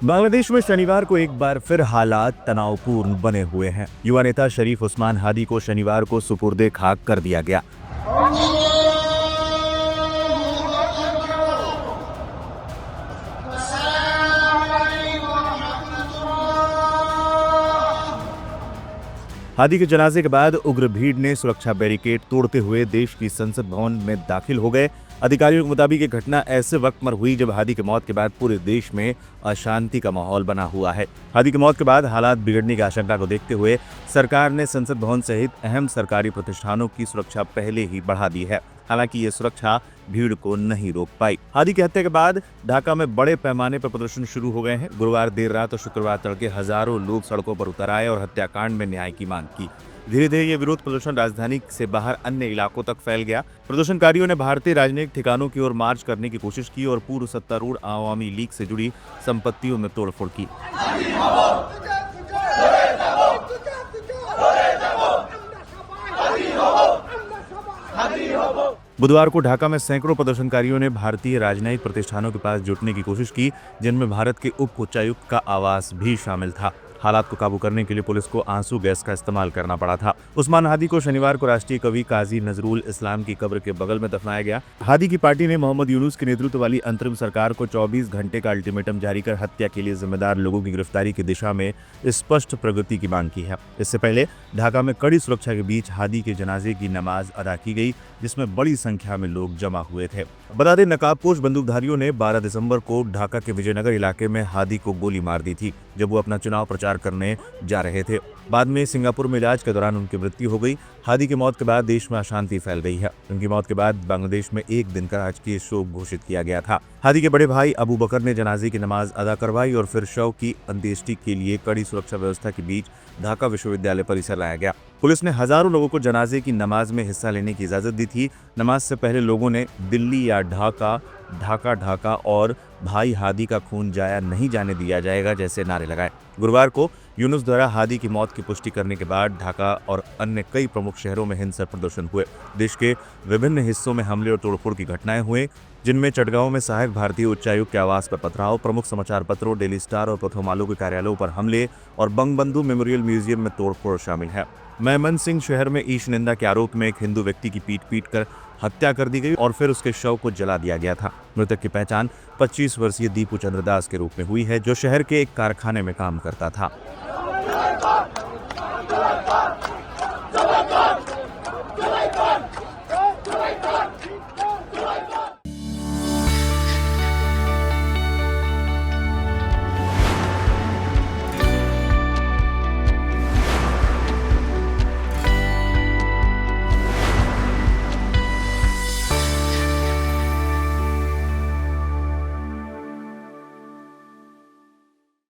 बांग्लादेश में शनिवार को एक बार फिर हालात तनावपूर्ण बने हुए हैं। युवा नेता शरीफ उस्मान हादी को शनिवार को सुपुर्दे खाक कर दिया गया। हादी के जनाजे के बाद उग्र भीड़ ने सुरक्षा बैरिकेड तोड़ते हुए देश की संसद भवन में दाखिल हो गए। अधिकारियों के मुताबिक ये घटना ऐसे वक्त पर हुई जब हादी के मौत के बाद पूरे देश में अशांति का माहौल बना हुआ है। हादी की मौत के बाद हालात बिगड़ने की आशंका को देखते हुए सरकार ने संसद भवन सहित अहम सरकारी प्रतिष्ठानों की सुरक्षा पहले ही बढ़ा दी है। हालांकि ये सुरक्षा भीड़ को नहीं रोक पाई। हादी की हत्या के बाद ढाका में बड़े पैमाने पर प्रदर्शन शुरू हो गए हैं। गुरुवार देर रात और शुक्रवार तड़के हजारों लोग सड़कों पर उतर आए और हत्याकांड में न्याय की मांग की। धीरे धीरे ये विरोध प्रदर्शन राजधानी से बाहर अन्य इलाकों तक फैल गया। प्रदर्शनकारियों ने भारतीय राजनीतिक ठिकानों की ओर मार्च करने की कोशिश की और पूर्व सत्तारूढ़ आवामी लीग से जुड़ी संपत्तियों में तोड़फोड़ की। बुधवार को ढाका में सैकड़ों प्रदर्शनकारियों ने भारतीय राजनयिक प्रतिष्ठानों के पास जुटने की कोशिश की, जिनमें भारत के उप उच्चायुक्त का आवास भी शामिल था। हालात को काबू करने के लिए पुलिस को आंसू गैस का इस्तेमाल करना पड़ा था। उस्मान हादी को शनिवार को राष्ट्रीय कवि काजी नजरुल इस्लाम की कब्र के बगल में दफनाया गया। हादी की पार्टी ने मोहम्मद यूनुस के नेतृत्व वाली अंतरिम सरकार को 24 घंटे का अल्टीमेटम जारी कर हत्या के लिए जिम्मेदार लोगों की गिरफ्तारी की दिशा में स्पष्ट प्रगति की मांग की है। इससे पहले ढाका में कड़ी सुरक्षा के बीच हादी के जनाजे की नमाज अदा की गई, जिसमें बड़ी संख्या में लोग जमा हुए थे। बता दें, नकाबपोश बंदूकधारियों ने 12 दिसंबर को ढाका के विजयनगर इलाके में हादी को गोली मार दी थी, जब वो अपना चुनाव प्रचार करने जा रहे थे। बाद में सिंगापुर में इलाज के दौरान उनकी मृत्यु हो गई। हादी की मौत के बाद देश में अशांति फैल गई है। उनकी मौत के बाद बांग्लादेश में एक दिन का राजकीय शोक घोषित किया गया था। हादी के बड़े भाई अबू बकर ने जनाजे की नमाज अदा करवाई और फिर शव की अंत्येष्टि के लिए कड़ी सुरक्षा व्यवस्था के बीच ढाका विश्वविद्यालय परिसर लाया गया। पुलिस ने हजारों लोगों को जनाजे की नमाज में हिस्सा लेने की इजाजत दी थी। नमाज से पहले लोगों ने दिल्ली या ढाका, ढाका ढाका और भाई हादी का खून जाया नहीं जाने दिया जाएगा जैसे नारे लगाए। गुरुवार को यूनुस द्वारा हादी की मौत की पुष्टि करने के बाद ढाका और अन्य कई प्रमुख शहरों में हिंसक प्रदर्शन हुए। देश के विभिन्न हिस्सों में हमले और तोड़फोड़ की घटनाएं हुए, जिनमें चटगांव में सहायक भारतीय उच्चायुक्त के आवास पर पथराव, प्रमुख समाचार पत्रों डेली स्टार और प्रथम के कार्यालयों पर हमले और बंगबंधु मेमोरियल म्यूजियम में तोड़फोड़ शामिल है। मैमनसिंह शहर में ईश निंदा के आरोप में एक हिंदू व्यक्ति की पीट कर हत्या कर दी गई और फिर उसके शव को जला दिया गया था। मृतक की पहचान 25 वर्षीय दीपू चंद्र दास के रूप में हुई है, जो शहर के एक कारखाने में काम करता था।